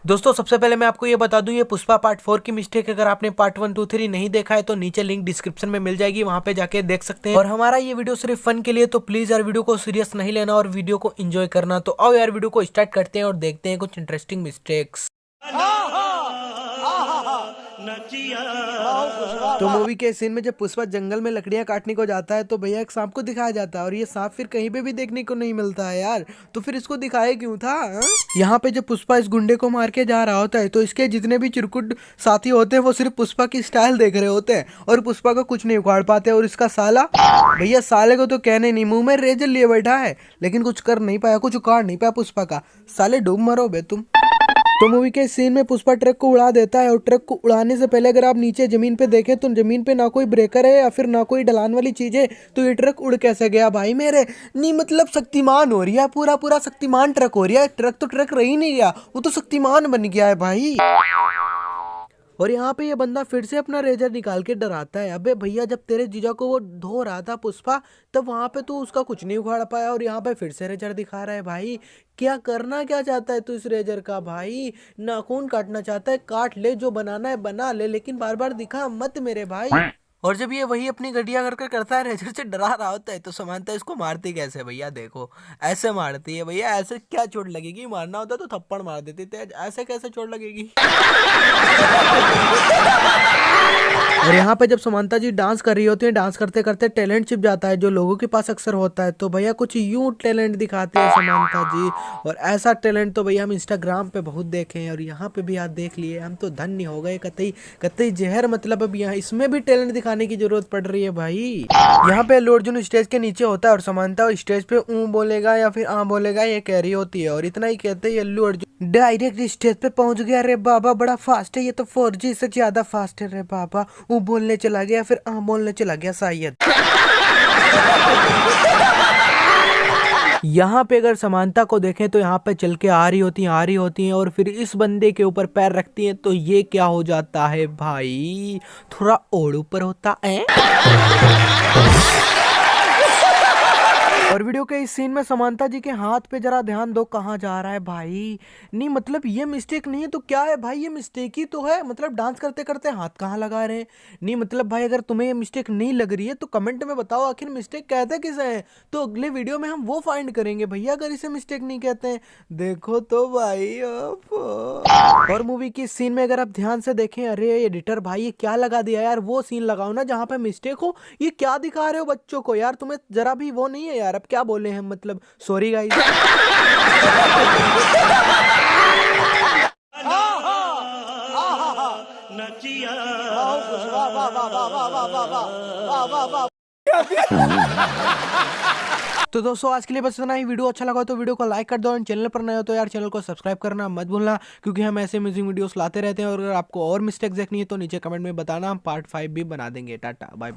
दोस्तों सबसे पहले मैं आपको ये बता दूं, ये पुष्पा पार्ट 4 की मिस्टेक। अगर आपने पार्ट 1, 2, 3 नहीं देखा है तो नीचे लिंक डिस्क्रिप्शन में मिल जाएगी, वहां पे जाके देख सकते हैं। और हमारा ये वीडियो सिर्फ फन के लिए, तो प्लीज यार वीडियो को सीरियस नहीं लेना और वीडियो को एंजॉय करना। तो आओ यार वीडियो को स्टार्ट करते हैं और देखते हैं कुछ इंटरेस्टिंग मिस्टेक्स। तो मूवी के सीन में जब पुष्पा जंगल में लकड़ियां काटने को जाता है तो भैया एक सांप को दिखाया जाता है, और ये सांप फिर कहीं पे भी देखने को नहीं मिलता है यार। तो फिर इसको दिखाया क्यों था? यहाँ पे जब पुष्पा इस गुंडे को मार के जा रहा होता है तो इसके जितने भी चिरकुट साथी होते हैं वो सिर्फ पुष्पा की स्टाइल देख रहे होते हैं और पुष्पा को कुछ नहीं उखाड़ पाते। और इसका साला, भैया साले को तो कहने नहीं, मुंह में रेजर लिए बैठा है लेकिन कुछ कर नहीं पाया, कुछ उखाड़ नहीं पाया पुष्पा का। साले डूब मरो बे तुम। तो मूवी के सीन में पुष्पा ट्रक को उड़ा देता है, और ट्रक को उड़ाने से पहले अगर आप नीचे जमीन पे देखें तो जमीन पे ना कोई ब्रेकर है या फिर ना कोई ढलान वाली चीज है। तो ये ट्रक उड़ कैसे गया भाई मेरे? नहीं मतलब शक्तिमान हो रही है, पूरा पूरा शक्तिमान ट्रक हो रही है। ट्रक तो ट्रक रही नहीं गया, वो तो शक्तिमान बन गया है भाई। और यहाँ पे ये बंदा फिर से अपना रेजर निकाल के डराता है। अबे भैया, जब तेरे जीजा को वो धो रहा था पुष्पा, तब वहां पे तू उसका कुछ नहीं उखाड़ पाया और यहाँ पे फिर से रेजर दिखा रहा है भाई। क्या करना क्या चाहता है तू इस रेजर का भाई? नाखून काटना चाहता है, काट ले, जो बनाना है बना ले, लेकिन बार बार दिखा मत मेरे भाई। और जब ये वही अपनी गड्डिया कर करता है, रेजर से डरा रहा होता है, तो समानता इसको मारती कैसे भैया? देखो ऐसे मारती है भैया। ऐसे क्या चोट लगेगी? मारना होता तो थप्पड़ मार देती थे, ऐसे कैसे चोट लगेगी? और यहाँ पे जब समांता जी डांस कर रही होती है, डांस करते करते टैलेंट छिप जाता है जो लोगों के पास अक्सर होता है। तो भैया कुछ यूं टैलेंट दिखाते हैं समांता जी, और ऐसा टैलेंट तो भैया हम इंस्टाग्राम पे बहुत देखे हैं और यहाँ पे भी आज देख लिए। हम तो धन्य हो गए, कतई कतई जहर। मतलब अब यहाँ इसमें भी टैलेंट दिखाने की जरूरत पड़ रही है भाई। यहाँ पे अल्लू अर्जुन स्टेज के नीचे होता है और समांता स्टेज पे बोलेगा या फिर बोलेगा ये कह रही होती है, और इतना ही कहते ही अल्लू अर्जुन डायरेक्ट स्टेज पे पहुंच गया। रे बाबा बड़ा फास्ट है ये तो, 4G से ज्यादा फास्ट है रे बाबा। वो बोलने चला गया, फिर बोलने चला गया शायद। यहाँ पे अगर समानता को देखें तो यहाँ पे चल के आ रही होती हैं और फिर इस बंदे के ऊपर पैर रखती हैं, तो ये क्या हो जाता है भाई? थोड़ा और ऊपर होता है। और वीडियो के इस सीन में समांता जी के हाथ पे जरा ध्यान दो, कहाँ जा रहा है भाई? नहीं मतलब ये मिस्टेक नहीं है तो क्या है भाई? ये मिस्टेक ही तो है। मतलब डांस करते करते हाथ कहाँ लगा रहे हैं? नहीं मतलब भाई, अगर तुम्हें ये मिस्टेक नहीं लग रही है तो कमेंट में बताओ आखिर मिस्टेक कहते किसे हैं, तो अगले वीडियो में हम वो फाइंड करेंगे भैया, अगर इसे मिस्टेक नहीं कहते हैं। देखो तो भाई। और मूवी की सीन में अगर आप ध्यान से देखें, अरे एडिटर भाई ये क्या लगा दिया यार? वो सीन लगाओ ना जहाँ पे मिस्टेक हो। ये क्या दिखा रहे हो बच्चों को यार? तुम्हें जरा भी वो नहीं है यार। अब क्या बोले हम, मतलब सॉरी गाइस। तो दोस्तों आज के लिए बस इतना ही। वीडियो अच्छा लगा तो वीडियो को लाइक कर दो, और चैनल पर नए हो तो यार चैनल को सब्सक्राइब करना मत भूलना, क्योंकि हम ऐसे म्यूजिक वीडियोस लाते रहते हैं। और अगर आपको और मिस्टेक्स देखनी है तो नीचे कमेंट में बताना, हम पार्ट 5 भी बना देंगे। Tata bye bye.